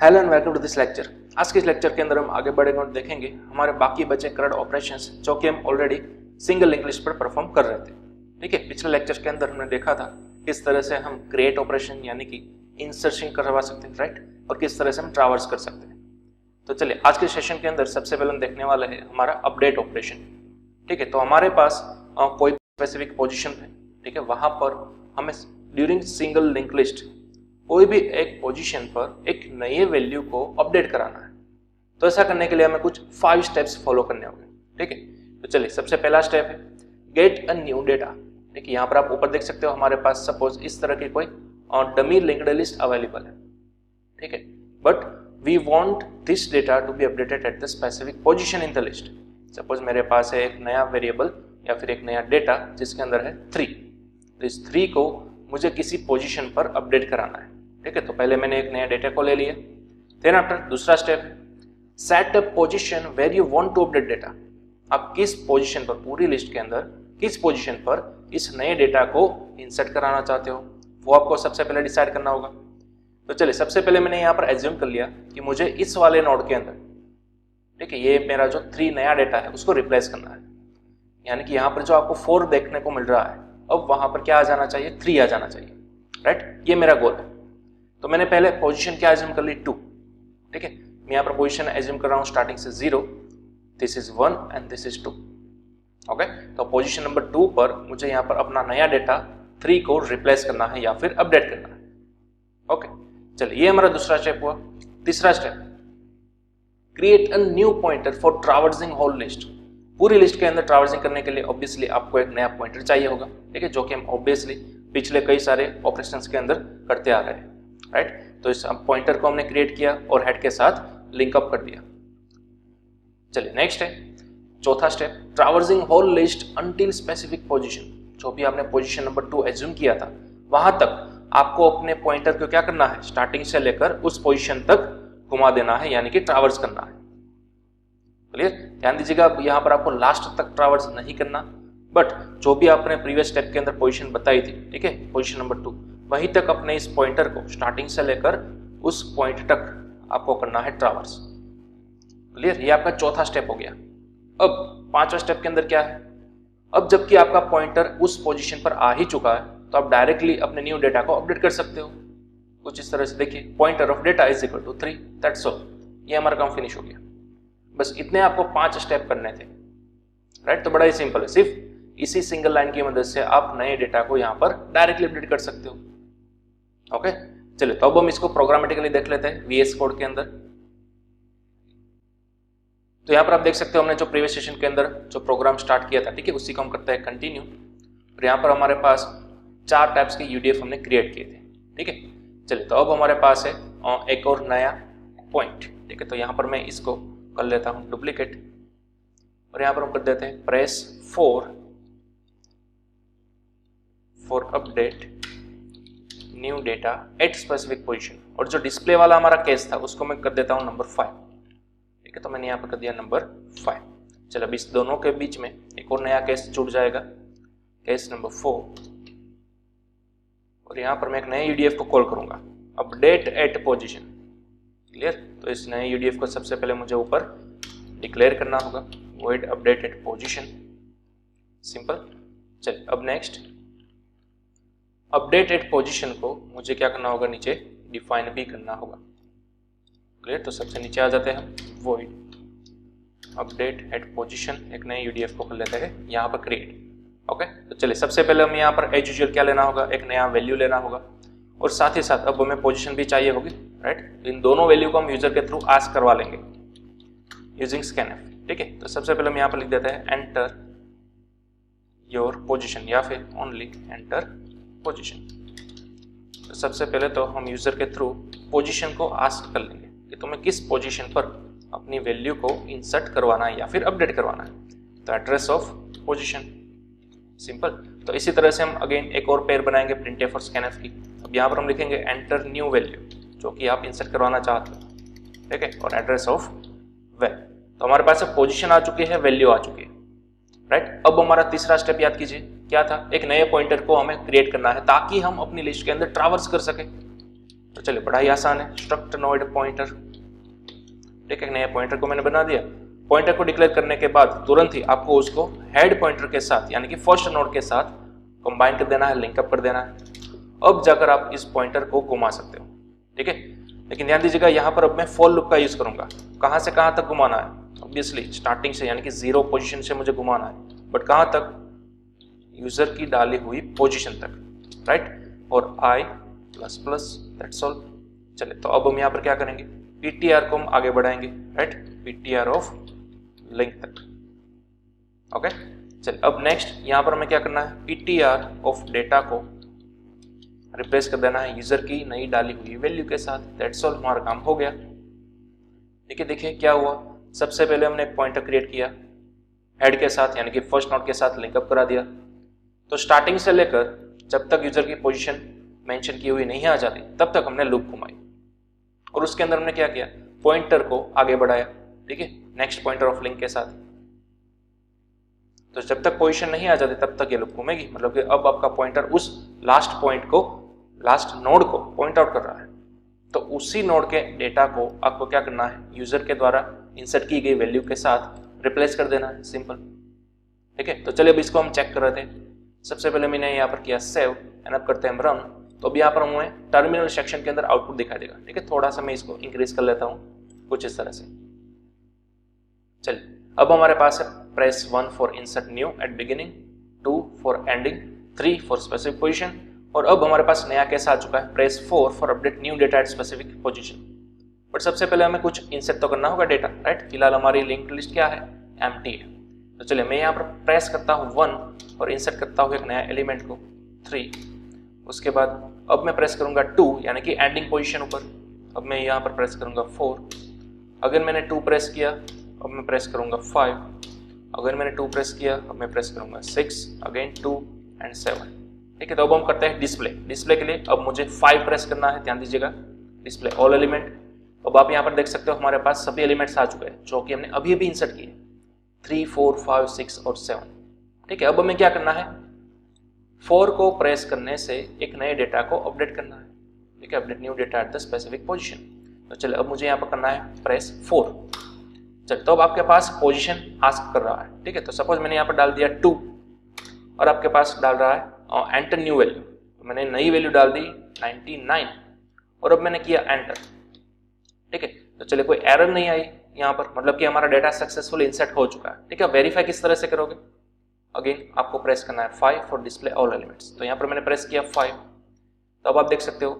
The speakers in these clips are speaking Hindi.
Hello and welcome to this lecture. आज के इस लेक्चर के अंदर हम आगे बढ़ेंगे और देखेंगे हमारे बाकी बचे करंट ऑपरेशंस जो कि हम ऑलरेडी सिंगल लिंक लिस्ट पर परफॉर्म कर रहे थे। ठीक है, पिछले लेक्चर के अंदर हमने देखा था किस तरह से हम क्रिएट ऑपरेशन यानी कि इंसर्शन करवा सकते हैं, राइट, और किस तरह से हम ट्रावर्स कर सकते हैं। तो चलिए आज के सेशन के अंदर सबसे पहले हम देखने वाले हैं हमारा अपडेट ऑपरेशन। ठीक है, तो हमारे पास कोई स्पेसिफिक पोजिशन है, ठीक है, वहां पर हमें ड्यूरिंग सिंगल लिंक लिस्ट कोई भी एक पोजीशन पर एक नए वैल्यू को अपडेट कराना है। तो ऐसा करने के लिए हमें कुछ 5 स्टेप्स फॉलो करने होंगे। ठीक है, तो चलिए सबसे पहला स्टेप है गेट अ न्यू डेटा। देखिए यहाँ पर आप ऊपर देख सकते हो हमारे पास सपोज इस तरह की कोई डमी लिंक्ड लिस्ट अवेलेबल है। ठीक है, but we want this data to be updated at the specific position in the list. Suppose मेरे पास है एक नया वेरिएबल या फिर एक नया डेटा जिसके अंदर है 3। तो इस 3 को मुझे किसी पोजीशन पर अपडेट कराना है। ठीक है, तो पहले मैंने एक नया डेटा को ले लिया। देन आफ्टर दूसरा स्टेप है set a position where you want to update data. आप किस पोजीशन पर पूरी लिस्ट के अंदर किस पोजीशन पर इस नए डेटा को इंसर्ट कराना चाहते हो वो आपको सबसे पहले डिसाइड करना होगा। तो चलिए सबसे पहले मैंने यहाँ पर एज्यूम कर लिया कि मुझे इस वाले नोड के अंदर, ठीक है, ये मेरा जो 3 नया डेटा है उसको रिप्लेस करना है। यानी कि यहाँ पर जो आपको 4 देखने को मिल रहा है अब वहां पर क्या आ जाना चाहिए, 3 आ जाना चाहिए, राइट, ये मेरा गोल है। तो मैंने पहले पोजीशन क्या एज्यूम कर ली, 2। ठीक है, मैं यहाँ पर पोजीशन एज्यूम कर रहा हूँ स्टार्टिंग से 0, this is 1 and this is 2। Okay, तो पोजीशन नंबर 2 पर मुझे यहाँ पर अपना नया डेटा 3 को रिप्लेस करना है या फिर अपडेट करना है। ओके, चलिए ये हमारा दूसरा स्टेप हुआ। तीसरा step create a new pointer for traversing whole list. पूरी लिस्ट के अंदर ट्रावर्सिंग करने के लिए ऑब्वियसली आपको एक नया पॉइंटर चाहिए होगा। ठीक है, जो कि हम ऑब्वियसली पिछले कई सारे ऑपरेशंस के अंदर करते आ रहे हैं, राइट। तो इस पॉइंटर को हमने क्रिएट किया और हेड के साथ लिंक अप कर दिया। चलिए नेक्स्ट है चौथा step traversing whole list until specific position. जो भी आपने पोजीशन नंबर 2 एज्यूम किया था वहां तक आपको अपने पॉइंटर को क्या करना है, स्टार्टिंग से लेकर उस पोजीशन तक घुमा देना है, यानी कि ट्रावर्स करना है। क्लियर, ध्यान दीजिएगा यहाँ पर आपको लास्ट तक ट्रावर्स नहीं करना, बट जो भी आपने प्रीवियस स्टेप के अंदर पोजीशन बताई थी, ठीक है, पोजीशन नंबर 2, वहीं तक अपने इस पॉइंटर को स्टार्टिंग से लेकर उस पॉइंट तक आपको करना है ट्रावर्स। क्लियर, ये आपका चौथा स्टेप हो गया। अब पांचवा स्टेप के अंदर क्या है, अब जबकि आपका पॉइंटर उस पोजीशन पर आ ही चुका है तो आप डायरेक्टली अपने न्यू डेटा को अपडेट कर सकते हो। कुछ इस तरह से देखिए pointer of data is equal to 3, that's all. ये हमारा काम फिनिश हो गया। बस इतने आपको 5 स्टेप करने थे, राइट। तो बड़ा ही सिंपल है, सिर्फ इसी सिंगल लाइन की मदद से आप नए डेटा को यहाँ पर डायरेक्टली अपडेट कर सकते हो। ओके, चलिए तो अब हम इसको प्रोग्रामेटिकली देख लेते हैं VS कोड के अंदर। तो यहाँ पर आप देख सकते हो हमने जो प्रीवियस सेशन के अंदर जो प्रोग्राम स्टार्ट किया था, ठीक है, उसी को हम करते हैं कंटिन्यू। और यहाँ पर हमारे पास 4 टाइप्स के UDF हमने क्रिएट किए थे। ठीक है, चलिए तो अब हमारे पास है एक और नया पॉइंट। ठीक है, तो यहाँ पर मैं इसको कर लेता हूँ डुप्लीकेट और यहाँ पर हम कर देते हैं press 4 for update new data at specific position. और जो डिस्प्ले वाला हमारा केस था उसको मैं कर देता हूं नंबर 5। ठीक है, तो मैंने यहाँ पर कर दिया नंबर 5। चलो अब इस दोनों के बीच में एक और नया केस जुड़ जाएगा, केस नंबर 4। और यहाँ पर मैं एक नए UDF को कॉल करूंगा अपडेट एट पोजीशन। क्लियर, तो इस नए UDF को सबसे पहले मुझे ऊपर डिक्लेयर करना होगा void update at position, simple. चलिए अब नेक्स्ट अपडेट एट पोजीशन को मुझे क्या करना होगा, नीचे डिफाइन भी करना होगा। क्लियर, तो सबसे नीचे आ जाते हैं हम void अपडेट एट पोजीशन, एक नए UDF को कर लेते हैं यहाँ पर क्रिएट। ओके, तो चलिए सबसे पहले हमें यहाँ पर एज यूजुअल क्या लेना होगा, एक नया वैल्यू लेना होगा और साथ ही साथ अब हमें पोजीशन भी चाहिए होगी, राइट। इन दोनों वैल्यू को हम यूजर के थ्रू आस्क करवा लेंगे यूजिंग scanf। ठीक है, तो सबसे पहले हम यहाँ पर लिख देते हैं एंटर योर पोजीशन या फिर ओनली एंटर पोजीशन। तो सबसे पहले तो हम यूजर के थ्रू पोजीशन को आस्क कर लेंगे कि तुम्हें किस पोजीशन पर अपनी वैल्यू को इंसर्ट करवाना है या फिर अपडेट करवाना है। तो एड्रेस ऑफ पोजीशन, सिंपल। तो इसी तरह से हम अगेन एक और पेयर बनाएंगे printf और scanf की। अब यहाँ पर हम लिखेंगे एंटर न्यू वैल्यू जो कि आप इंसर्ट करवाना चाहते हो, ठीक है, और एड्रेस ऑफ वैल। तो हमारे पास पोजीशन आ चुकी है, वैल्यू आ चुकी है, राइट। अब हमारा तीसरा स्टेप याद कीजिए क्या था, एक नए पॉइंटर को हमें क्रिएट करना है ताकि हम अपनी लिस्ट के अंदर ट्रावर्स कर सके। तो चलिए बड़ा ही आसान है, स्ट्रक्ट नोड पॉइंटर। ठीक है, नया पॉइंटर को मैंने बना दिया। पॉइंटर को डिक्लेयर करने के बाद तुरंत ही आपको उसको हेड पॉइंटर के साथ यानी कि फर्स्ट नोड के साथ कंबाइन कर देना है, लिंकअप कर देना है। अब जाकर आप इस पॉइंटर को घुमा सकते हो। ठीक है, लेकिन ध्यान दीजिएगा यहाँ पर अब मैं फॉर लूप का यूज करूंगा। कहाँ से कहाँ तक घुमाना है? ऑब्वियसली स्टार्टिंग से यानी कि 0 पोजीशन से मुझे घुमाना है, बट कहाँ तक? यूजर की डाली हुई पोजीशन तक, राइट। और i plus plus, that's all. चले तो अब हम यहाँ पर क्या करेंगे? ptr को हम आगे बढ़ाएंगे, राइट, ptr ऑफ लिंक तक। ओके, चलिए अब नेक्स्ट यहाँ पर हमें क्या करना है? ptr ऑफ डेटा को रिप्लेस कर देना है यूजर की नई डाली हुई वैल्यू के साथ। दैट्स ऑल, हमारा काम हो गया। देखिए देखिए क्या हुआ। सबसे पहले हमने एक पॉइंटर क्रिएट किया हेड के साथ यानी कि फर्स्ट नोड के साथ लिंकअप करा दिया। तो स्टार्टिंग से लेकर जब तक यूजर की पोजीशन मेंशन की हुई नहीं आ जाती तब तक हमने लूप घुमाई और उसके अंदर हमने क्या किया? पॉइंटर को आगे बढ़ाया। ठीक है, नेक्स्ट पॉइंटर ऑफ लिंक के साथ। तो जब तक पोजीशन नहीं आ जाती तब तक ये लूप घूमेगी, मतलब कि अब आपका पॉइंटर उस लास्ट पॉइंट को, लास्ट नोड को पॉइंट आउट कर रहा है। तो उसी नोड के डेटा को आपको क्या करना है? यूजर के द्वारा इंसर्ट की गई वैल्यू के साथ रिप्लेस कर देना है, सिंपल। ठीक है, तो चलिए अब इसको हम चेक कर रहे थे। सबसे पहले मैंने यहाँ पर किया सेव एंड अब करते हैं रन। तो अब यहाँ पर हमें टर्मिनल सेक्शन के अंदर आउटपुट दिखाई देगा। ठीक है, थोड़ा सा मैं इसको इंक्रीज कर लेता हूँ कुछ इस तरह से। चलिए अब हमारे पास है press 1 for insert new at beginning, 2 for ending, 3 for specific position, और अब हमारे पास नया केस आ चुका है press 4 for update new data at specific position. But सबसे पहले हमें कुछ इंसर्ट तो करना होगा डेटा, राइट। फिलहाल हमारी लिंक्ड लिस्ट क्या है? एम्प्टी है। तो चलिए मैं यहाँ पर प्रेस करता हूँ 1 और इंसर्ट करता हूँ एक नया एलिमेंट को 3। उसके बाद अब मैं प्रेस करूंगा 2 यानी कि एंडिंग पोजीशन ऊपर। अब मैं यहाँ पर प्रेस करूंगा 4। अगर मैंने 2 प्रेस किया अब मैं प्रेस करूंगा 5। अगर मैंने 2 प्रेस किया अब मैं प्रेस करूंगा 6, अगेन 2 एंड 7। ठीक है, तो अब हम करते हैं डिस्प्ले। डिस्प्ले के लिए अब मुझे 5 प्रेस करना है, ध्यान दीजिएगा, डिस्प्ले ऑल एलिमेंट। अब आप यहाँ पर देख सकते हो हमारे पास सभी एलिमेंट्स आ चुके हैं जो कि हमने अभी अभी इंसर्ट किए, 3, 4, 5, 6 और 7। ठीक है, अब हमें क्या करना है? 4 को प्रेस करने से एक नए डेटा को अपडेट करना है। ठीक है, update new data eight the specific position. तो चलिए अब मुझे यहाँ पर करना है प्रेस 4। चलिए तो अब आपके पास पोजीशन आस्क कर रहा है। ठीक है, तो सपोज मैंने यहाँ पर डाल दिया 2 और आपके पास डाल रहा है एंटर न्यू वैल्यू। तो मैंने नई वैल्यू डाल दी 99 और अब मैंने किया एंटर। ठीक है, तो चलिए कोई एरर नहीं आई यहाँ पर, मतलब कि हमारा डेटा सक्सेसफुल इंसर्ट हो चुका है। ठीक है, वेरीफाई किस तरह से करोगे? अगेन आपको प्रेस करना है 5 फॉर डिस्प्ले ऑल एलिमेंट्स। तो यहाँ पर मैंने प्रेस किया 5। तो अब आप देख सकते हो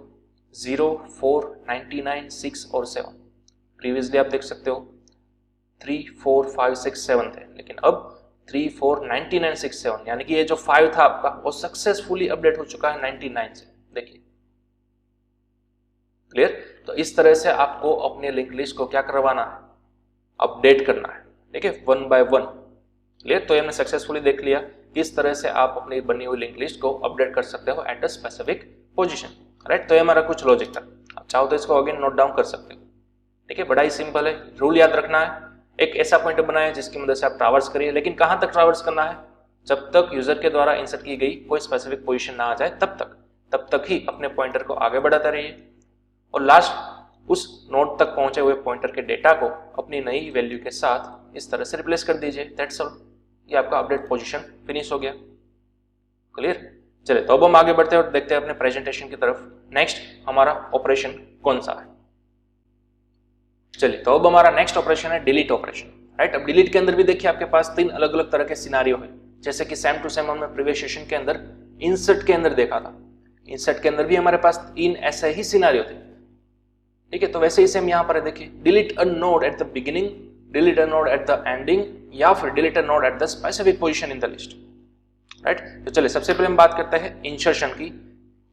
0, 4, 99, 6 और 7। प्रीवियसली आप देख सकते हो 3, 4, 5, 6, 7 थे, लेकिन अब 3, 4, 99, 6, 7 यानी कि ये जो 5 था आपका वो सक्सेसफुली अपडेट हो चुका है 99 से। देखिए क्लियर। तो इस तरह से आपको अपने लिंक लिस्ट को क्या करवाना है? अपडेट करना है। ठीक है, 1 by 1। क्लियर। तो हमने सक्सेसफुली देख लिया किस तरह से आप अपनी बनी हुई लिंक लिस्ट को अपडेट कर सकते हो eight a specific position, right. तो ये हमारा कुछ लॉजिक था। आप चाहो तो इसको अगेन नोट डाउन कर सकते हो। ठीक है, बड़ा ही सिंपल है। रूल याद रखना है, एक ऐसा पॉइंटर बनाए जिसकी मदद से आप ट्रैवर्स करिए, लेकिन कहां तक ट्रैवर्स करना है? जब तक यूजर के द्वारा इंसर्ट की गई कोई स्पेसिफिक पोजीशन ना आ जाए तब तक ही अपने पॉइंटर को आगे बढ़ाते रहिए और लास्ट उस नोड तक पहुंचे हुए पॉइंटर के डेटा को अपनी नई वैल्यू के साथ इस तरह से रिप्लेस कर दीजिए। That's all. ये आपका अपडेट पोजीशन फिनिश हो गया। क्लियर। चलिए तो अब हम आगे बढ़ते हैं और देखते हैं अपने प्रेजेंटेशन की तरफ। नेक्स्ट हमारा ऑपरेशन कौन सा है? चलिए तो अब हमारा नेक्स्ट ऑपरेशन है डिलीट ऑपरेशन, राइट। अब डिलीट के अंदर भी देखिए आपके पास 3 अलग अलग तरह के सिनारियो है, जैसे कि सेम टू सेम हमने प्रीवियस सेशन के अंदर इंसर्ट के अंदर देखा था। इंसर्ट के अंदर भी हमारे पास 3 ऐसे ही सिनारियो थे। ठीक है, तो वैसे ही सेम यहाँ पर है। देखिए, delete a node at the beginning, delete a node at the ending, या फिर delete a node eight the specific position in the list, right. तो चलिए सबसे पहले हम बात करते हैं इंसर्शन की,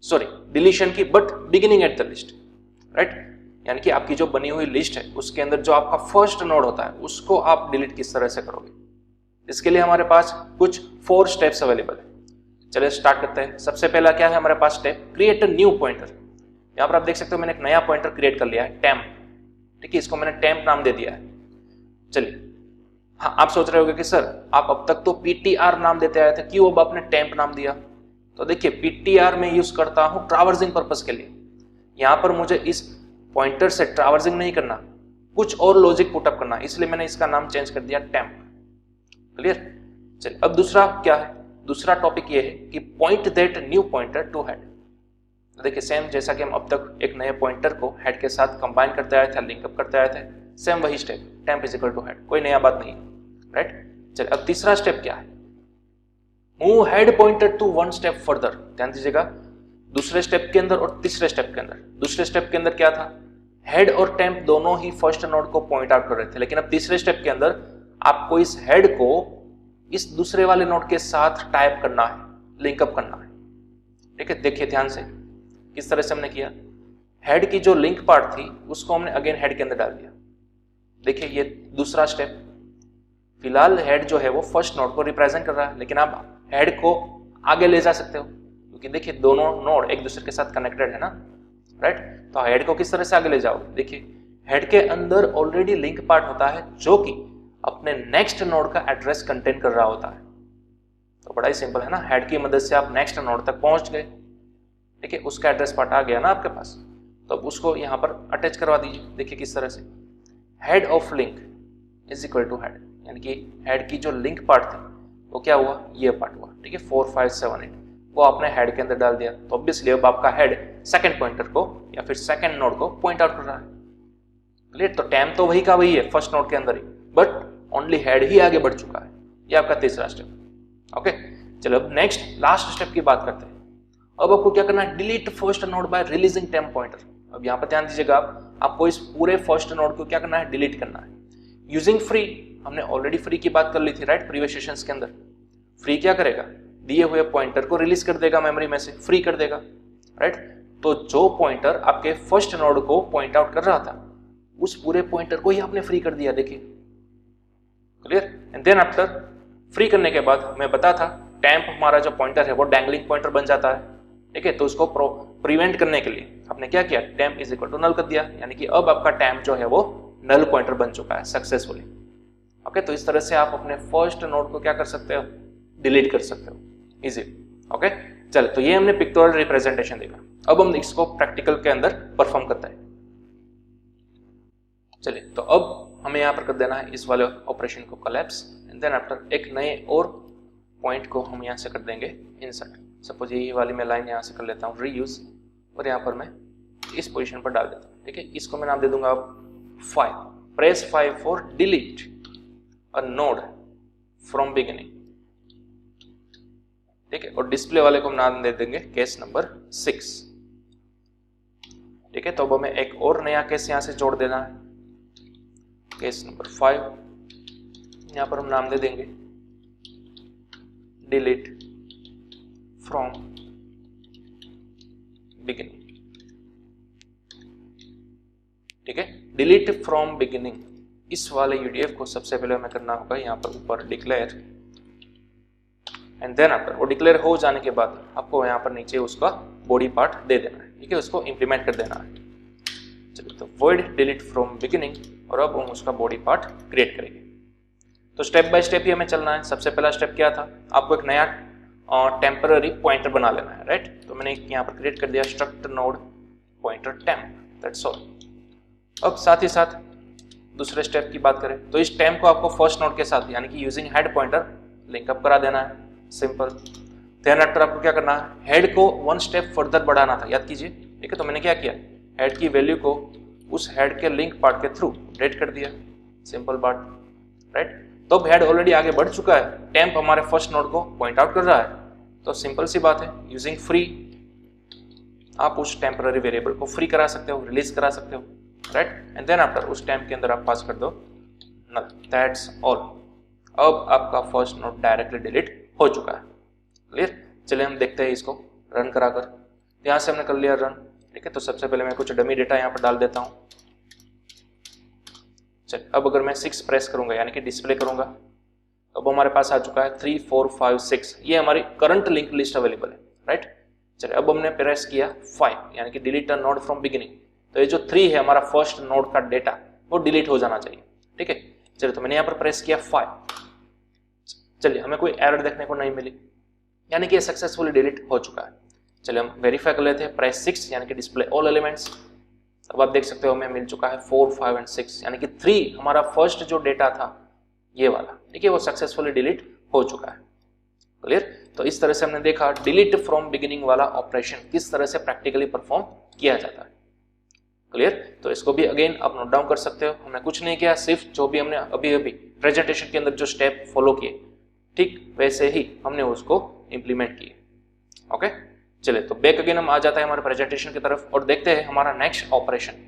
सॉरी डिलीशन की, but beginning at the list, right. यानी कि आपकी जो बनी हुई लिस्ट है उसके अंदर जो आपका फर्स्ट नोड होता है उसको आप डिलीट किस तरह से करोगे। इसके लिए हमारे पास कुछ 4 स्टेप्स अवेलेबल है। चलिए स्टार्ट करते हैं। सबसे पहला क्या है हमारे पास step? Create a new pointer. यहाँ पर आप देख सकते हो मैंने एक नया पॉइंटर क्रिएट कर लिया है, टेम्प। ठीक है, इसको मैंने टेम्प नाम दे दिया है। चलिए, हाँ आप सोच रहे होगे कि सर आप अब तक तो पीटीआर नाम देते आए थे, क्यों अब आपने टेम्प नाम दिया? तो देखिए, पीटीआर में यूज करता हूं ट्रैवर्सिंग पर्पस के लिए, यहाँ पर मुझे इस पॉइंटर से ट्रैवर्सिंग नहीं करना, कुछ और लॉजिक पुटअप करना, इसलिए मैंने इसका नाम चेंज कर दिया टेम्प। क्लियर? चलिए अब दूसरा क्या है, दूसरा टॉपिक ये है कि point that new pointer to head. देखिए सेम जैसा कि हम अब तक एक नए पॉइंटर को हेड के साथ कंबाइन करते आए थे, लिंकअप करते आए थे, सेम वही step, temp is equal to head, कोई नया बात नहीं, राइट? चलिए अब तीसरा स्टेप क्या है, move head pointer to one step further. ध्यान दीजिएगा, दूसरे स्टेप के अंदर और तीसरे स्टेप के अंदर, दूसरे स्टेप के अंदर क्या था, हेड और टेम्प दोनों ही फर्स्ट नोड को पॉइंट आउट कर रहे थे, लेकिन अब तीसरे स्टेप के अंदर आपको इस हेड को इस दूसरे वाले नोड के साथ टाइप करना है, लिंकअप करना है। ठीक है, देखिए ध्यान से किस तरह से हमने किया, हेड की जो लिंक पार्ट थी उसको हमने अगेन हेड के अंदर डाल दिया। देखिए ये दूसरा स्टेप, फिलहाल हेड जो है वो फर्स्ट नोड को रिप्रेजेंट कर रहा है, लेकिन आप हेड को आगे ले जा सकते हो क्योंकि देखिए दोनों नोड एक दूसरे के साथ कनेक्टेड है ना, राइट? तो हेड को किस तरह से आगे ले जाओगे, देखिए हेड के अंदर ऑलरेडी लिंक पार्ट होता है जो कि अपने नेक्स्ट नोड का एड्रेस कंटेन कर रहा होता है। तो बड़ा ही सिंपल है ना, हेड की मदद से आप नेक्स्ट नोड तक पहुंच गए। ठीक है, उसका एड्रेस पार्ट आ गया ना आपके पास, तो अब उसको यहाँ पर अटैच करवा दीजिए। देखिए किस तरह से, head of link is equal to head, यानी कि हेड की जो लिंक पार्ट थी वो क्या हुआ, ये पार्ट हुआ। ठीक है, 4 5 7 8 वो आपने हेड के अंदर डाल दिया, तो ऑब्वियसली अब आपका हेड सेकंड पॉइंटर को या फिर सेकंड नोड को पॉइंट आउट कर रहा है। क्लियर? तो टेम्प तो वही का वही है फर्स्ट नोड के अंदर ही, बट ओनली हेड ही आगे बढ़ चुका है। ये आपका तीसरा स्टेप। ओके, चलो अब नेक्स्ट लास्ट स्टेप की बात करते हैं। अब आपको क्या करना है, delete first node bye releasing temp pointer. अब यहाँ पर ध्यान दीजिएगा, आपको इस पूरे फर्स्ट नोड को क्या करना है, डिलीट करना है यूजिंग फ्री। हमने ऑलरेडी फ्री की बात कर ली थी, राइट? प्रीवियस सेशंस के अंदर फ्री क्या करेगा, दिए हुए पॉइंटर को रिलीज कर देगा, मेमोरी में से फ्री कर देगा, राइट? तो जो पॉइंटर आपके फर्स्ट नोड को पॉइंट आउट कर रहा था उस पूरे पॉइंटर को ही आपने फ्री कर दिया। देखिए clear? And then after free करने के बाद मैं बता था टेम्प हमारा जो पॉइंटर है वो डैंगलिंग पॉइंटर बन जाता है। ठीक है, तो उसको प्रिवेंट करने के लिए आपने क्या किया, temp is equal to null कर दिया, यानी कि अब आपका टेम्प जो है वो नल पॉइंटर बन चुका है सक्सेसफुली। ओके, तो इस तरह से आप अपने फर्स्ट नोड को क्या कर सकते हो, डिलीट कर सकते हो इजी। ओके, चलो तो ये हमने पिक्टोरियल रिप्रेजेंटेशन देखा, अब हम इसको प्रैक्टिकल के अंदर परफॉर्म करते हैं। चलिए, तो अब हमें यहाँ पर कर देना है इस वाले ऑपरेशन को कोलैप्स, एंड देन आफ्टर एक नए और पॉइंट को हम यहाँ से कर देंगे इंसर्ट। सपोज ये वाली मैं लाइन यहाँ से कर लेता हूँ रीयूज, और यहाँ पर मैं इस पोजीशन पर डाल देता हूँ। ठीक है, इसको मैं नाम दे दूंगा अब 5, press 5 for delete a node from beginning. ठीक है, और डिस्प्ले वाले को हम नाम दे देंगे केस नंबर 6। ठीक है, तो अब हमें एक और नया केस यहाँ से जोड़ देना है, केस नंबर 5। यहाँ पर हम नाम दे देंगे डिलीट फ्रॉम बिगिनिंग। ठीक है, डिलीट फ्रॉम बिगिनिंग, इस वाले यूडीएफ को सबसे पहले हमें करना होगा यहाँ पर ऊपर डिक्लेयर, एंड देन आफ्टर वो डिक्लेयर हो जाने के बाद आपको यहाँ पर नीचे उसका बॉडी पार्ट दे देना है। ठीक है, उसको इंप्लीमेंट कर देना है। चलिए, तो वॉइड डिलीट फ्रॉम बिगिनिंग, और अब हम उसका बॉडी पार्ट क्रिएट करेंगे। तो स्टेप बाय स्टेप ही हमें चलना है। सबसे पहला स्टेप क्या था, आपको एक नया टेम्पररी पॉइंटर बना लेना है, राइट? तो मैंने यहाँ पर क्रिएट कर दिया struct node pointer temp, that's all. अब साथ ही साथ दूसरे स्टेप की बात करें तो इस टेम्प को आपको फर्स्ट नोड के साथ यानी कि यूजिंग हेड पॉइंटर लिंकअप करा देना है, सिंपल। देन आफ्टर आपको क्या करना है, हेड को वन स्टेप फर्दर बढ़ाना था, याद कीजिए। ठीक है, तो मैंने क्या किया, हेड की वैल्यू को उस हेड के लिंक पार्ट के थ्रू अपडेट कर दिया, सिंपल बात, राइट? तो अब हेड ऑलरेडी आगे बढ़ चुका है, टेम्प हमारे फर्स्ट नोड को पॉइंट आउट कर रहा है, तो सिंपल सी बात है, यूजिंग फ्री आप उस टेम्पररी वेरिएबल को फ्री करा सकते हो, रिलीज करा सकते हो, राइट? एंड देन आफ्टर उस टेम्प के अंदर आप पास कर दो नल, दैट्स ऑल। अब आपका फर्स्ट नोड डायरेक्टली डिलीट हो चुका है, क्लियर? चलिए हम देखते हैं इसको रन कराकर। यहाँ से हमने कर लिया रन। ठीक है, तो सबसे पहले मैं कुछ डमी डेटा यहाँ पर डाल देता हूँ। चलिए, अब अगर मैं 6 प्रेस करूंगा यानी कि डिस्प्ले करूंगा, तो अब हमारे पास आ चुका है 3 4 5 6, ये हमारी करंट लिंक लिस्ट अवेलेबल है, राइट? चलिए, अब हमने प्रेस किया 5 यानी कि delete a node from beginning, तो ये जो 3 है हमारा फर्स्ट नोड का डेटा वो डिलीट हो जाना चाहिए। ठीक है, चलिए, तो मैंने यहाँ पर प्रेस किया 5। चलिए, हमें कोई एरर देखने को नहीं मिली, यानी कि ये सक्सेसफुली डिलीट हो चुका है। चलिए हम वेरीफाई कर लेते हैं। प्रेस 6 यानी कि डिस्प्ले ऑल एलिमेंट्स। अब आप देख सकते हो हमें मिल चुका है 4, 5 एंड 6 यानी कि 3 हमारा फर्स्ट जो डेटा था ये वाला, ठीक है, वो सक्सेसफुली डिलीट हो चुका है। क्लियर? तो इस तरह से हमने देखा डिलीट फ्रॉम बिगिनिंग वाला ऑपरेशन किस तरह से प्रैक्टिकली परफॉर्म किया जाता है। क्लियर? तो इसको भी अगेन आप नोट डाउन कर सकते हो। हमने कुछ नहीं किया, सिर्फ जो भी हमने अभी अभी प्रेजेंटेशन के अंदर जो स्टेप फॉलो किए ठीक वैसे ही हमने उसको इंप्लीमेंट किए। ओके, चलिए तो बैक अगेन हम आ जाते हैं हमारे प्रेजेंटेशन की तरफ और देखते हैं हमारा नेक्स्ट ऑपरेशन।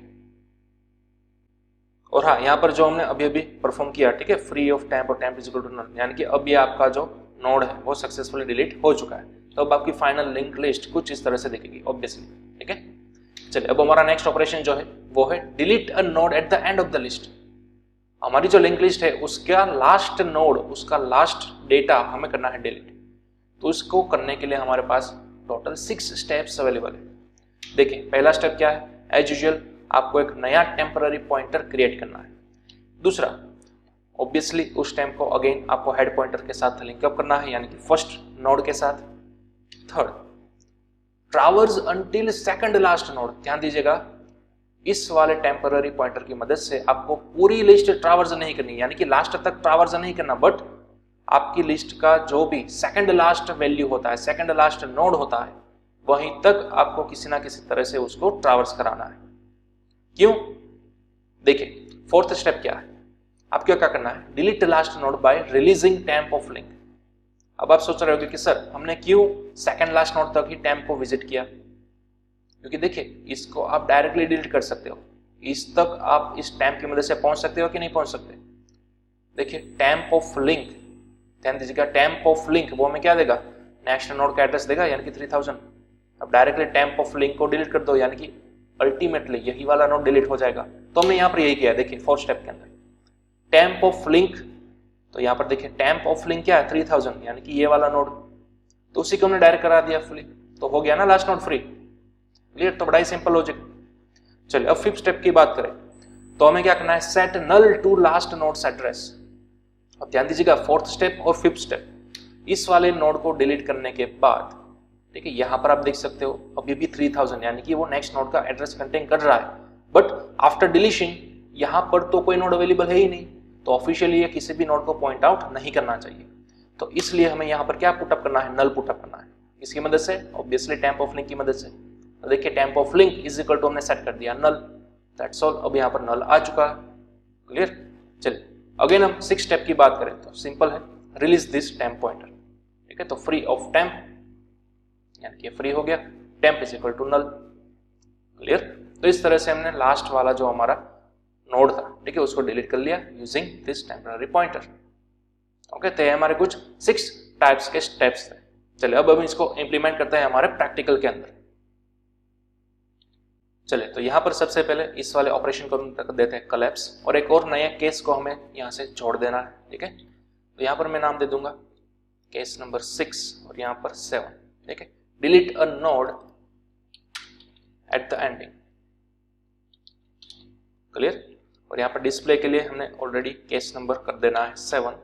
और हाँ, यहाँ पर जो हमने अभी अभी परफॉर्म किया, ठीक है, फ्री ऑफ टेम्प और temp is equal to null, यानी कि अब ये आपका जो नोड है वो सक्सेसफुली डिलीट हो चुका है। तो अब आपकी फाइनल लिंक लिस्ट कुछ इस तरह से दिखेगी ऑब्वियसली। ठीक है, चलिए अब हमारा नेक्स्ट ऑपरेशन जो है वो है delete a node at the end of the list. हमारी जो लिंक लिस्ट है उसका लास्ट नोड, उसका लास्ट डेटा हमें करना है डिलीट। तो इसको करने के लिए हमारे पास टोटल 6 स्टेप्स अवेलेबल है। देखिए पहला स्टेप क्या है, एज यूजुअल आपको एक नया टेम्पररी पॉइंटर क्रिएट करना है। दूसरा, ऑब्वियसली उस टाइम को अगेन आपको हेड पॉइंटर के साथ लिंकअप करना है, यानी कि फर्स्ट नोड के साथ। Third, traverse until second last node. ध्यान दीजिएगा, इस वाले टेम्पररी पॉइंटर की मदद से आपको पूरी लिस्ट ट्रैवर्स नहीं करनी, यानी कि लास्ट तक ट्रैवर्स नहीं करना, बट आपकी लिस्ट का जो भी सेकंड लास्ट वैल्यू होता है, सेकंड लास्ट नोड होता है, वहीं तक आपको किसी ना किसी तरह से उसको ट्रैवर्स कराना है। क्यों? देखिए फोर्थ स्टेप क्या है, आपको क्या करना है, delete last node bye releasing temp of link. अब आप सोच रहे होगे कि सर हमने क्यों सेकंड लास्ट नोड तक ही टेम्प को विजिट किया, क्योंकि देखिए इसको आप डायरेक्टली डिलीट कर सकते हो, इस तक आप इस टेम्प की मदद से पहुंच सकते हो कि नहीं पहुंच सकते। देखिए टेम्प ऑफ लिंक, ध्यान दीजिएगा, टेम्प ऑफ लिंक वो हमें क्या देगा, नेक्स्ट नोड का एड्रेस देगा, यानी कि 3000। अब डायरेक्टली टेम्प ऑफ लिंक को डिलीट कर दो, यानी कि अल्टीमेटली यही वाला नोड डिलीट हो जाएगा। तो हमने यहाँ पर यही किया, देखिए फोर्थ स्टेप के अंदर टेम्प ऑफ लिंक। तो यहाँ पर देखिए टेम्प ऑफ लिंक क्या है, 3000, यानी कि ये वाला नोड, तो उसी को हमने डायरेक्ट करा दिया फुली, तो हो गया ना लास्ट नोड फ्री। क्लियर? तो बड़ा ही सिंपल लॉजिक। चलिए अब फिफ्थ स्टेप की बात करें तो हमें क्या करना है, set null to last node's address. अब ध्यान दीजिएगा, फोर्थ स्टेप और फिफ्थ स्टेप, इस वाले नोड को डिलीट करने के बाद, ठीक है, यहां पर आप देख सकते हो अभी भी 3000, यानी कि वो नेक्स्ट नोड का एड्रेस कंटेन कर रहा है, बट आफ्टर डिलीशन यहां पर तो कोई नोड अवेलेबल है ही नहीं, तो ऑफिशियली ये किसी भी नोड को पॉइंट आउट नहीं करना चाहिए। तो इसलिए हमें यहां पर क्या पुटअप करना है, नल पुटअप करना है। इसकी मदद से, ऑब्वियसली टेम्प ऑफ लिंक की मदद से। तो देखिए temp of link is equal to हमने सेट कर दिया नल, दैट्स ऑल। अब यहां पर नल आ चुका है। क्लियर? चलिए अगेन हम 6 स्टेप की बात करें तो सिंपल है, रिलीज दिस टेम्प पॉइंटर। ठीक है, तो फ्री ऑफ टेम्प, यानी कि फ्री हो गया, temp is equal to null. Clear? तो इस तरह से हमने लास्ट वाला जो हमारा नोड था, ठीक है, उसको डिलीट कर लिया using this temporary pointer. Okay, तो ये हमारे कुछ 6 टाइप्स के स्टेप्स थे। चलिए अब हम इसको इंप्लीमेंट करते हैं हमारे प्रैक्टिकल के अंदर। चलिए तो यहां पर सबसे पहले इस वाले ऑपरेशन को हम कर देते हैं कोलैप्स, और एक और नया केस को हमें यहां से जोड़ देना है। ठीक है, तो यहां पर मैं नाम दे दूंगा केस नंबर 6 और यहां पर 7। ठीक है, delete a node at the ending. Clear? और यहां पर डिस्प्ले के लिए हमने ऑलरेडी केस नंबर कर देना है 7,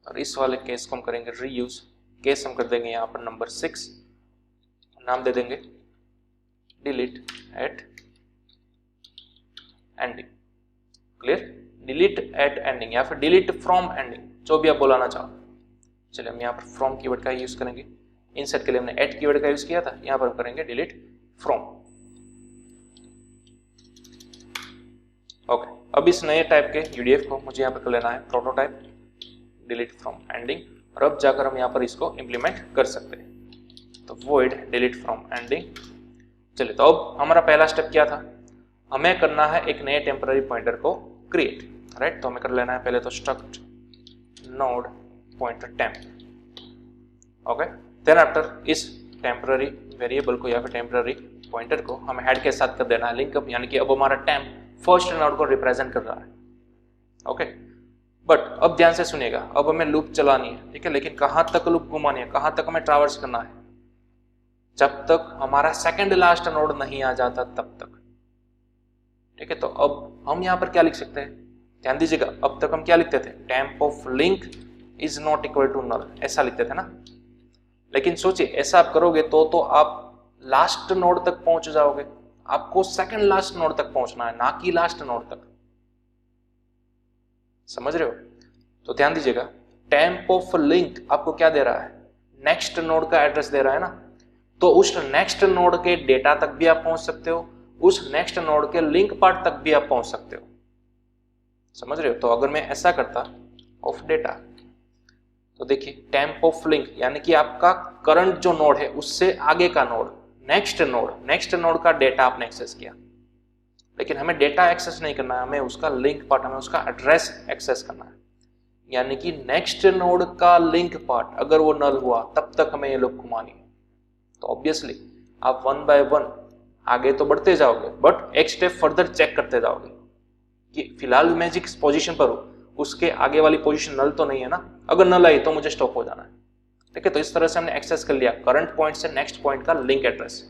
और इस वाले केस को हम करेंगे रीयूज। केस हम कर देंगे यहां पर नंबर 6, नाम दे देंगे delete at ending. Clear? Delete at ending या फिर डिलीट फ्रॉम एंडिंग, जो भी आप बोलाना चाहो। चलिए हम यहाँ पर फ्रॉम कीवर्ड का यूज करेंगे। इंसर्ट के लिए हमने एट कीवर्ड का यूज किया था, यहाँ पर हम करेंगे डिलीट फ्रॉम। ओके, अब इस नए टाइप के यूडीएफ को मुझे यहाँ पर कर लेना है प्रोटोटाइप, डिलीट फ्रॉम एंडिंग, और अब जाकर हम यहाँ पर इसको इंप्लीमेंट कर सकते हैं। तो वॉइड डिलीट फ्रॉम एंडिंग। चलिए तो अब हमारा पहला स्टेप क्या था, हमें करना है एक नए टेम्पररी पॉइंटर को क्रिएट, राइट। तो हमें कर लेना है पहले तो struct node pointer temp. Okay, then after इस टेम्पररी वेरिएबल को या फिर टेम्पररी पॉइंटर को हमें हेड के साथ कर देना है लिंकअप, यानी कि अब हमारा टेम्प फर्स्ट नोड को रिप्रेजेंट कर रहा है। ओके, बट अब ध्यान से सुनिएगा, अब हमें लूप चलानी है, ठीक है, लेकिन कहां तक लूप घुमानी है, कहां तक हमें ट्रैवर्स करना है, जब तक हमारा सेकंड लास्ट नोड नहीं आ जाता तब तक। ठीक है, तो अब हम यहां पर क्या लिख सकते हैं, ध्यान दीजिएगा, अब तक हम क्या लिखते थे, temp of link is not equal to null, ऐसा लिखते थे ना। लेकिन सोचिए ऐसा आप करोगे तो आप लास्ट नोड तक पहुंच जाओगे, आपको सेकंड लास्ट नोड तक पहुंचना है, ना कि लास्ट नोड तक। समझ रहे हो? तो ध्यान दीजिएगा, टेम्प ऑफ लिंक आपको क्या दे रहा है, नेक्स्ट नोड का एड्रेस दे रहा है ना, तो उस नेक्स्ट नोड के डेटा तक भी आप पहुंच सकते हो, उस नेक्स्ट नोड के लिंक पार्ट तक भी आप पहुंच सकते हो। समझ रहे हो? तो अगर मैं ऐसा करता ऑफ डेटा, तो देखिए टेम्प ऑफ लिंक यानी कि आपका करंट जो नोड है उससे आगे का नोड, नेक्स्ट नोड का डेटा आपने एक्सेस किया, लेकिन हमें डेटा एक्सेस नहीं करना है, हमें उसका लिंक पार्ट, हमें उसका एड्रेस एक्सेस करना है। यानी कि नेक्स्ट नोड का लिंक पार्ट अगर वो नल हुआ तब तक हमें ये लूप घुमानी है। तो ऑब्वियसली आप वन बाय वन आगे तो बढ़ते जाओगे, बट एक स्टेप फर्दर चेक करते जाओगे कि फिलहाल मैं जिस पोजीशन पर हूं उसके आगे वाली पोजीशन नल तो नहीं है ना, अगर नल आई तो मुझे स्टॉप हो जाना है। ठीक है, तो इस तरह से हमने एक्सेस कर लिया करंट पॉइंट से नेक्स्ट पॉइंट का लिंक एड्रेस।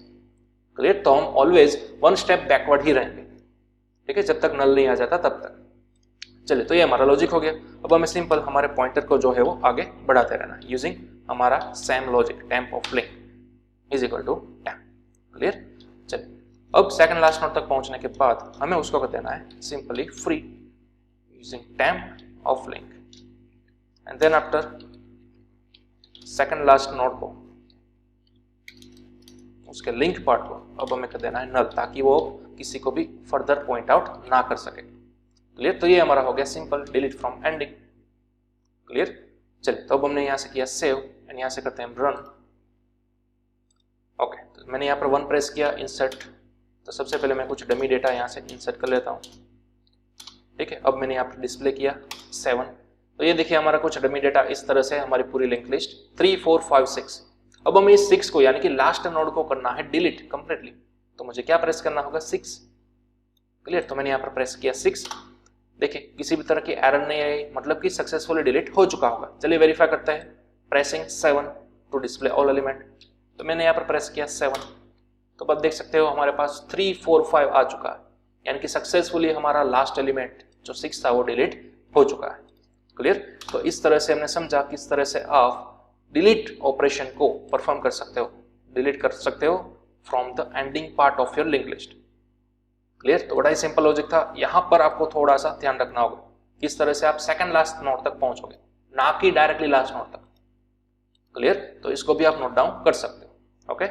क्लियर? तो हम ऑलवेज वन स्टेप बैकवर्ड ही रहेंगे, ठीक है, जब तक नल नहीं आ जाता तब तक। चलिए, तो ये हमारा लॉजिक हो गया। अब हमें सिंपल हमारे पॉइंटर को जो है वो आगे बढ़ाते रहना है यूजिंग हमारा same logic, temp of link is equal to temp. Clear? चलिए, अब सेकंड लास्ट नोड तक पहुंचने के बाद हमें उसको कर देना है simply free using temp of link, and then after second last node को, उसके लिंक पार्ट को अब हमें कर देना है नल, ताकि वो किसी को भी फर्दर पॉइंट आउट ना कर सके। क्लियर? तो ये हमारा हो गया simple delete from ending. Clear? चलिए, तो अब हमने यहां से किया सेव एंड यहां से करते हैं रन। ओके, तो मैंने यहां पर वन प्रेस किया, इंसर्ट, तो सबसे पहले मैं कुछ डमी डेटा यहां से इंसर्ट कर लेता हूं। ठीक है, अब मैंने यहां पर डिस्प्ले किया 7, तो ये देखिए हमारा कुछ डमी डेटा इस तरह से हमारी पूरी लिंक लिस्ट 3 4 5 6। अब हमें इस 6 को यानी कि लास्ट नोड को करना है डिलीट कंप्लीटली, तो मुझे क्या प्रेस करना होगा 6। क्लियर? तो मैंने यहां पर प्रेस किया 6। देखिए किसी भी तरह की एरर नहीं आई, मतलब कि सक्सेसफुली डिलीट हो चुका होगा। चलिए वेरीफाई करते हैं, pressing 7 to display all element, तो मैंने यहाँ पर प्रेस किया 7, तो अब देख सकते हो हमारे पास 3 4 5 आ चुका है, यानी कि सक्सेसफुली हमारा लास्ट एलिमेंट जो 6 था वो डिलीट हो चुका है। क्लियर? तो इस तरह से हमने समझा किस तरह से आप डिलीट ऑपरेशन को परफॉर्म कर सकते हो, डिलीट कर सकते हो from the ending part of your link list. Clear? तो बड़ा ही सिंपल लॉजिक था। यहां पर आपको थोड़ा सा ध्यान रखना होगा किस तरह से आप सेकंड लास्ट नोड तक पहुंचोगे, ना कि डायरेक्टली लास्ट नोड तक। क्लियर? तो इसको भी आप नोट डाउन कर सकते हो। ओके,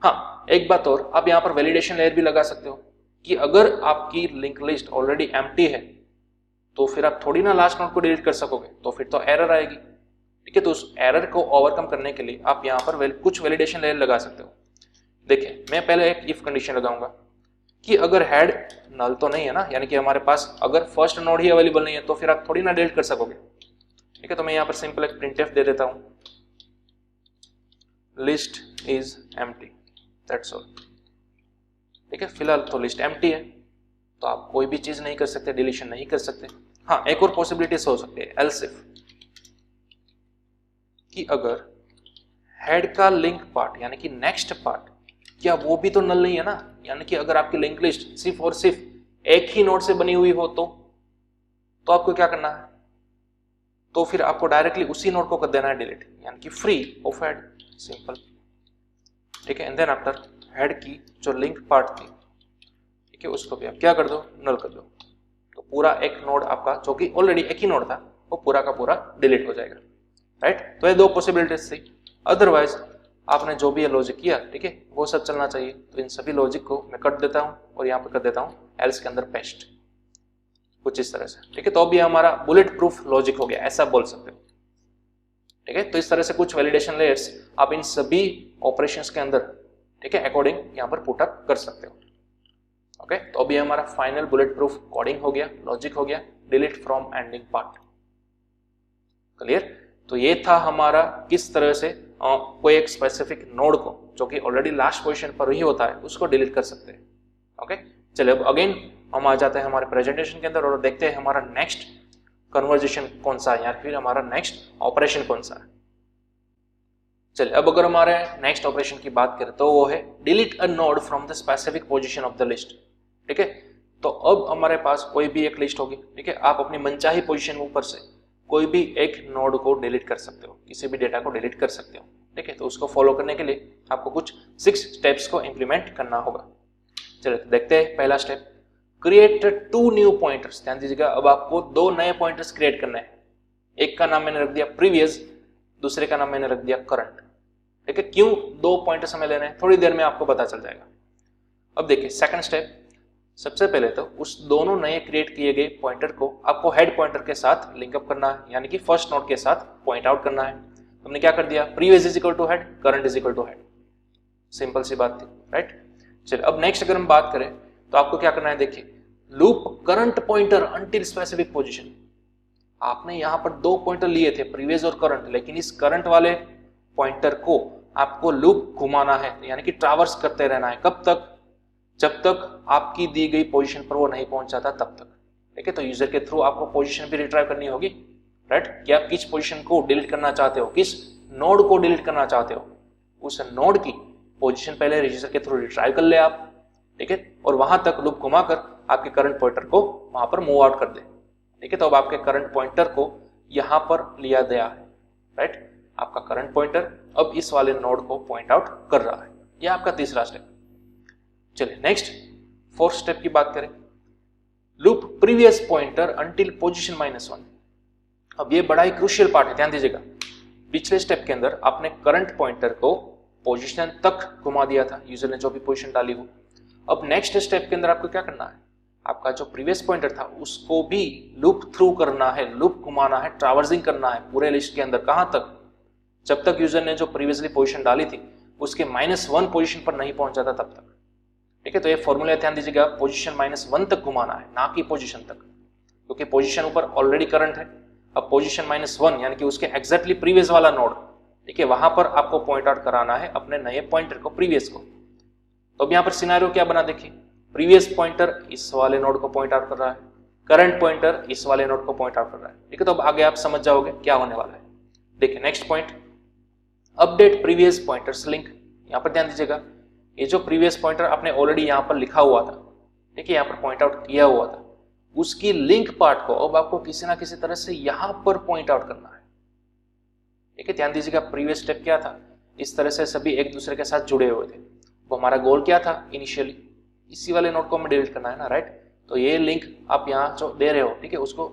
हाँ, एक बात और, आप यहां पर वैलिडेशन लेयर भी लगा सकते हो कि अगर आपकी लिंक लिस्ट ऑलरेडी एम्प्टी है तो फिर आप थोड़ी ना लास्ट नोड को डिलीट कर सकोगे, तो फिर तो एरर आएगी। ठीक है, तो उस एरर को ओवरकम करने के लिए आप यहां पर कुछ वैलिडेशन लेयर लगा सकते हो। देखिए मैं पहले एक इफ कंडीशन लगाऊंगा कि अगर हेड नल तो नहीं है ना, यानी कि हमारे पास अगर फर्स्ट नोड ही अवेलेबल नहीं है तो फिर आप थोड़ी ना डिलीट कर सकोगे। ठीक है, तो मैं यहां पर सिंपल एक प्रिंटफ दे देता हूं, list is empty, that's all. ठीक है, फिलहाल तो लिस्ट एम्प्टी है, तो आप कोई भी चीज नहीं कर सकते, डिलीशन नहीं कर सकते। हाँ, एक और पॉसिबिलिटीज हो सकती है, एल्स इफ, कि अगर हेड का लिंक पार्ट यानी कि नेक्स्ट पार्ट, क्या वो भी तो नल नहीं है ना, यानी कि अगर आपकी लिंक लिस्ट सिर्फ और सिर्फ एक ही नोड से बनी हुई हो तो आपको क्या करना है, तो फिर आपको डायरेक्टली उसी नोड को कर देना है डिलीट, यानी कि फ्री ऑफ हेड, सिंपल। ठीक है, एंड देन आफ्टर हेड की जो लिंक पार्ट थी, ठीक है, उसको भी आप क्या कर दो, नल कर दो, तो पूरा एक नोड आपका जो कि ऑलरेडी एक ही नोड था वो पूरा का पूरा डिलीट हो जाएगा। राइट? तो ये दो पॉसिबिलिटीज थी, अदरवाइज आपने जो भी ये लॉजिक किया, ठीक है, वो सब चलना चाहिए। तो इन सभी लॉजिक को मैं कट देता हूं और यहाँ पे कर देता हूँ एल्स के अंदर पेस्ट, कुछ इस तरह से। ठीक है, तो अभी हमारा बुलेट प्रूफ लॉजिक हो गया, ऐसा बोल सकते हो। ठीक है, तो इस तरह से कुछ वैलिडेशन लेयर्स आप इन सभी ऑपरेशंस के अंदर, ठीक है, अकॉर्डिंग यहाँ पर पुट अप कर सकते हो। ओके, तो अभी हमारा फाइनल बुलेट प्रूफ कोडिंग हो गया, लॉजिक हो गया, delete from ending part. Clear? तो ये था हमारा किस तरह से कोई एक स्पेसिफिक नोड को जो कि ऑलरेडी लास्ट पोजीशन पर ही होता है उसको डिलीट कर सकते हैं। ओके, चलिए अब अगेन हम आ जाते हैं हमारे प्रेजेंटेशन के अंदर और देखते हैं हमारा नेक्स्ट कन्वर्जेशन कौन सा है या फिर हमारा नेक्स्ट ऑपरेशन कौन सा है। चलिए, अब अगर हमारे नेक्स्ट ऑपरेशन की बात करें तो वो है delete a node from the specific position of the list. ठीक है, तो अब हमारे पास कोई भी एक लिस्ट होगी, ठीक है, आप अपनी मनचाही पोजीशन ऊपर से कोई भी एक नोड को डिलीट कर सकते हो, किसी भी डेटा को डिलीट कर सकते हो। ठीक है, तो उसको फॉलो करने के लिए आपको कुछ 6 स्टेप्स को इंप्लीमेंट करना होगा। चलिए तो देखते हैं पहला स्टेप, क्रिएट 2 न्यू पॉइंटर्स। ध्यान दीजिएगा, अब आपको 2 नए पॉइंटर्स क्रिएट करना है। एक का नाम मैंने रख दिया प्रीवियस, दूसरे का नाम मैंने रख दिया करंट। ठीक है, क्यों 2 पॉइंटर्स हमें लेने हैं थोड़ी देर में आपको पता चल जाएगा। अब देखिए सेकंड स्टेप, सबसे पहले तो उस दोनों नए क्रिएट किए गए पॉइंटर को आपको हेड पॉइंटर के साथ लिंकअप करना है, यानी कि फर्स्ट नोड के साथ पॉइंट आउट करना है। हमने क्या कर दिया, previous is equal to head, current is equal to head, simple सी बात थी, राइट। चलिए अब नेक्स्ट अगर हम बात करें तो आपको क्या करना है, देखिए loop current pointer until specific position. आपने यहां पर 2 पॉइंटर लिए थे, प्रीवियस और करंट, लेकिन इस करंट वाले पॉइंटर को आपको लूप घुमाना है, यानी कि ट्रैवर्स करते रहना है। कब तक, जब तक आपकी दी गई पोजीशन पर वो नहीं पहुंच जाता तब तक। ठीक है, तो यूजर के थ्रू आपको पोजीशन भी रिट्राइव करनी होगी, राइट। कि आप किस पोजीशन को डिलीट करना चाहते हो, किस नोड को डिलीट करना चाहते हो, उस नोड की पोजीशन पहले यूजर के थ्रू रिट्राइव कर ले आप। ठीक है, और वहां तक लूप घुमाकर आपके करंट पॉइंटर को वहां पर मूव आउट कर दे। ठीक है, तो अब आपके करंट पॉइंटर को यहां पर लिया गया है, राइट। आपका करंट पॉइंटर अब इस वाले नोड को पॉइंट आउट कर रहा है। यह आपका तीसरा स्टेप। चलिए नेक्स्ट 4th स्टेप की बात करें, loop previous pointer until position -1। अब ये बड़ा ही क्रूशियल पार्ट है, ध्यान दीजिएगा। पिछले स्टेप के अंदर आपने करंट पॉइंटर को पोजीशन तक घुमा दिया था, यूजर ने जो भी पोजीशन डाली हो। अब नेक्स्ट स्टेप के अंदर आपको क्या करना है, आपका जो प्रीवियस पॉइंटर था उसको भी लूप थ्रू करना है, लूप घुमाना है, ट्रैवर्सिंग करना है पूरे लिस्ट के अंदर। कहां तक, जब तक यूजर ने जो प्रीवियसली पोजीशन डाली थी उसके -1 पोजीशन पर नहीं पहुंच जाता तब तक। ठीक है, तो ये फॉर्मूला ध्यान दीजिएगा, पोजीशन -1 तक घुमाना है, ना कि पोजीशन तक, क्योंकि पोजीशन ऊपर ऑलरेडी करंट है। अब पोजीशन -1 यानी कि उसके एग्जैक्टली प्रीवियस वाला नोड, ठीक है, वहां पर आपको पॉइंट आउट कराना है अपने नए पॉइंटर को, प्रीवियस को। तो अब यहाँ पर सिनेरियो क्या बना, देखिए प्रीवियस पॉइंटर इस वाले नोड को पॉइंट आउट कर रहा है, करंट पॉइंटर इस वाले नोड को पॉइंट आउट कर रहा है। ठीक है, तो अब आगे आप समझ जाओगे क्या होने वाला है। देखिए next point, update previous pointers link. यहाँ पर ध्यान दीजिएगा, ये जो प्रीवियस पॉइंटर आपने ऑलरेडी यहाँ पर लिखा हुआ था, ठीक है, यहाँ पर पॉइंट आउट किया हुआ था, उसकी लिंक पार्ट को अब आपको किसी ना किसी तरह से यहाँ पर पॉइंट आउट करना है। ठीक है, ध्यान दीजिएगा, प्रीवियस स्टेप क्या था, इस तरह से सभी एक दूसरे के साथ जुड़े हुए थे। वो हमारा गोल क्या था इनिशियली, इसी वाले नोड को हमें डिलीट करना है ना, राइट। तो ये लिंक आप यहाँ जो दे रहे हो, ठीक है, उसको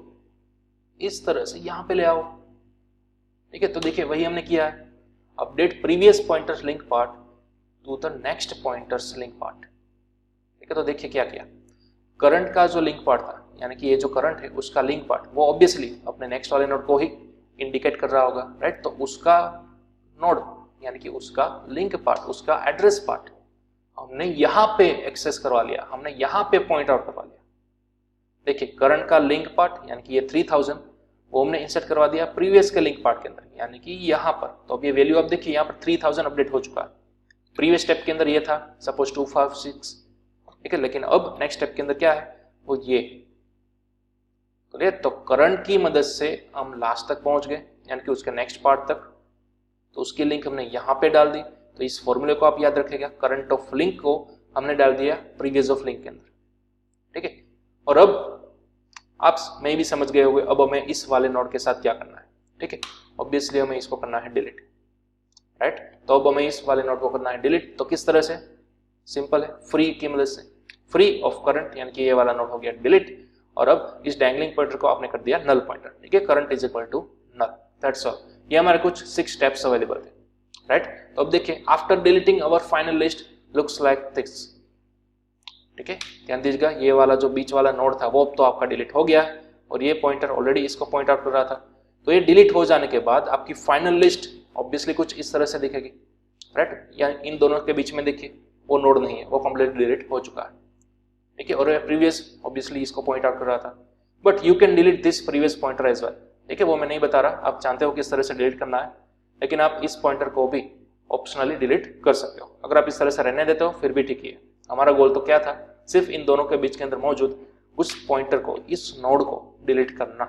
इस तरह से यहाँ पे ले आओ। ठीक है, तो देखिए वही हमने किया है, update previous pointers link part two the next pointers link part. ठीक है, तो देखिए क्या किया, करंट का जो लिंक पार्ट था, यानी कि ये जो करंट है उसका लिंक पार्ट, वो ऑब्वियसली अपने नेक्स्ट वाले नोड को ही इंडिकेट कर रहा होगा, राइट। तो उसका नोड यानी कि उसका लिंक पार्ट, उसका एड्रेस पार्ट हमने यहाँ पे एक्सेस करवा लिया, हमने यहाँ पे पॉइंट आउट करवा लिया। देखिए करंट का लिंक पार्ट यानी कि ये 3000 वो हमने इंसर्ट करवा दिया प्रीवियस के लिंक पार्ट के अंदर, यानी कि यहाँ पर। तो अब ये वैल्यू आप देखिए यहाँ पर 3000 अपडेट हो चुका है। प्रीवियस स्टेप के अंदर ये था सपोज 256, ठीक है, लेकिन अब नेक्स्ट स्टेप के अंदर क्या है, वो ये। तो करंट की मदद से हम लास्ट तक पहुंच गए, यानी कि उसके नेक्स्ट पार्ट तक। तो उसकी लिंक हमने यहाँ पे डाल दी। तो इस फॉर्मूले को आप याद रखिएगा, करंट ऑफ लिंक को हमने डाल दिया प्रीवियस ऑफ लिंक के अंदर, ठीक है। और अब आप मैं भी समझ गए होंगे अब हमें इस वाले नोड के साथ क्या करना है, ठीक है। ऑब्वियसली हमें इसको करना है डिलीट, राइट। तो अब हमें इस वाले नोड को करना है डिलीट। तो किस तरह से, सिंपल है, फ्री की मदद से, फ्री ऑफ करंट, यानी कि ये वाला नोड हो गया डिलीट। और अब इस डैंगलिंग पॉइंटर को आपने कर दिया नल पॉइंटर, ठीक है, current is equal to null, that's all. ये हमारे कुछ 6 स्टेप्स अवेलेबल थे, राइट। तो अब देखिए after deleting our final list looks like this, ठीक है। ध्यान दीजिएगा, ये वाला जो बीच वाला नोड था वो तो आपका डिलीट हो गया, और ये पॉइंटर ऑलरेडी इसको पॉइंट आउट कर रहा था। तो ये डिलीट हो जाने के बाद आपकी फाइनल लिस्ट ऑब्वियसली कुछ इस तरह से दिखेगी, राइट। या इन दोनों के बीच में देखिए वो नोड नहीं है, वो कंप्लीट डिलीट हो चुका है, ठीक है। और प्रीवियस ऑब्वियसली इसको पॉइंट आउट कर रहा था, but you can delete this previous pointer as well, ठीक है। वो मैं नहीं बता रहा, आप जानते हो किस तरह से डिलीट करना है, लेकिन आप इस पॉइंटर को भी ऑप्शनली डिलीट कर सकते हो। अगर आप इस तरह से रहने देते हो फिर भी ठीक ही है। हमारा गोल तो क्या था, सिर्फ इन दोनों के बीच के अंदर मौजूद उस पॉइंटर को, इस नोड को डिलीट करना,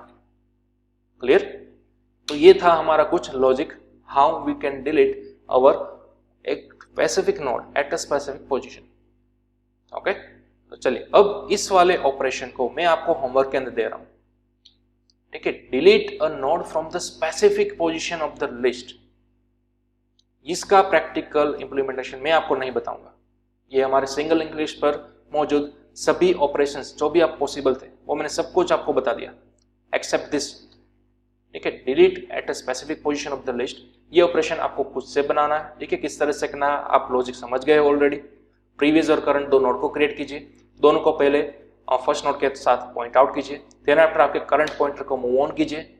क्लियर। तो ये था हमारा कुछ logic, how we can delete our एक specific node at a specific position, okay. तो चलिए अब इस वाले ऑपरेशन को मैं आपको होमवर्क के अंदर दे रहा हूं, ठीक है। Delete a node from the specific position of the list. इसका प्रैक्टिकल इंप्लीमेंटेशन मैं आपको नहीं बताऊंगा। ये हमारे सिंगल लिंक्ड लिस्ट पर मौजूद सभी ऑपरेशंस जो भी आप पॉसिबल थे वो मैंने सब कुछ आपको बता दिया एक्सेप्ट दिस। ठीक है, delete at a specific position of the list, ये ऑपरेशन आपको खुद से बनाना है। ठीक है, किस तरह से करना है आप लॉजिक समझ गए ऑलरेडी। प्रीवियस और करंट दो नोड को क्रिएट कीजिए, दोनों को पहले फर्स्ट नोड के साथ पॉइंट आउट कीजिए, देन आफ्टर आपके करंट पॉइंटर को मूव ऑन कीजिए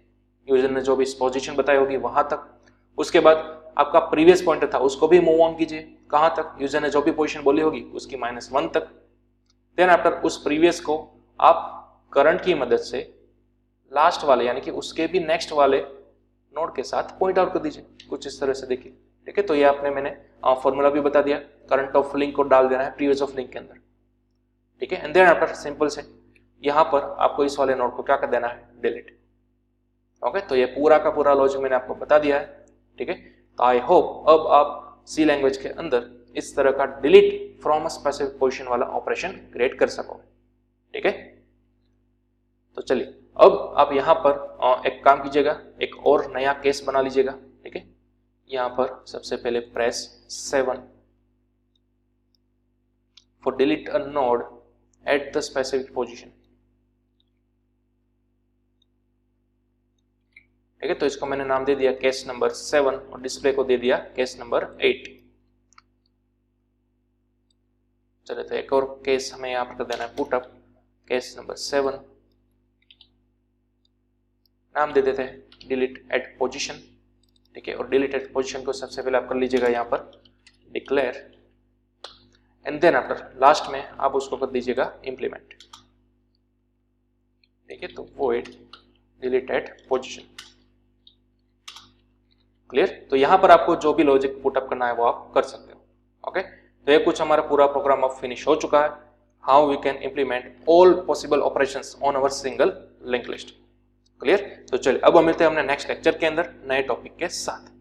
यूजर ने जो भी पोजीशन बताई होगी वहां तक। उसके बाद आपका प्रीवियस पॉइंटर था उसको भी मूव ऑन कीजिए, कहां तक, यूजर ने जो भी पोजीशन बोली होगी उसकी -1 तक। देन आफ्टर उस प्रीवियस को आप करंट की मदद से लास्ट वाले यानी कि उसके भी नेक्स्ट वाले नोड के साथ पॉइंट आउट कर दीजिए, कुछ इस तरह से देखिए। ठीक है, तो ये आपने मैंने फॉर्मूला भी बता दिया, करंट ऑफ लिंक को डाल देना है प्रीवियस ऑफ लिंक के अंदर। ठीक है, एंड देन आफ्टर सिंपल से यहां पर आपको इस वाले नोड को क्या कर देना है, डिलीट। ओके, तो ये पूरा का पूरा लॉजिक मैंने आपको बता दिया है। ठीक है, तो आई होप अब आप सी लैंग्वेज के अंदर इस तरह का delete from a specific position वाला ऑपरेशन क्रिएट कर सकोगे। ठीक है, तो चलिए अब आप यहां पर एक काम कीजिएगा, एक और नया केस बना लीजिएगा। ठीक है, यहां पर सबसे पहले press 7 for delete a node eight the specific position. ठीक है, तो इसको मैंने नाम दे दिया केस नंबर 7 और डिस्प्ले को दे दिया केस नंबर 8। चलिए, तो एक और केस हमें यहां पर कर देना है पुटअप केस नंबर 7, नाम दे देते हैं डिलीट एट पोजीशन। ठीक है, और डिलीट एट पोजीशन को सबसे पहले आप कर लीजिएगा यहां पर declare, and then after last में आप उसको कर दीजिएगा इंप्लीमेंट। ठीक है, तो void delete at position. Clear, तो यहां पर आपको जो भी लॉजिक पुटअप करना है वो आप कर सकते हो। ओके, तो ये कुछ हमारा पूरा प्रोग्राम अब फिनिश हो चुका है, how we can implement all possible operations on our single link list. Clear, तो चलिए अब मिलते हैं हमने नेक्स्ट लेक्चर के अंदर नए टॉपिक के साथ।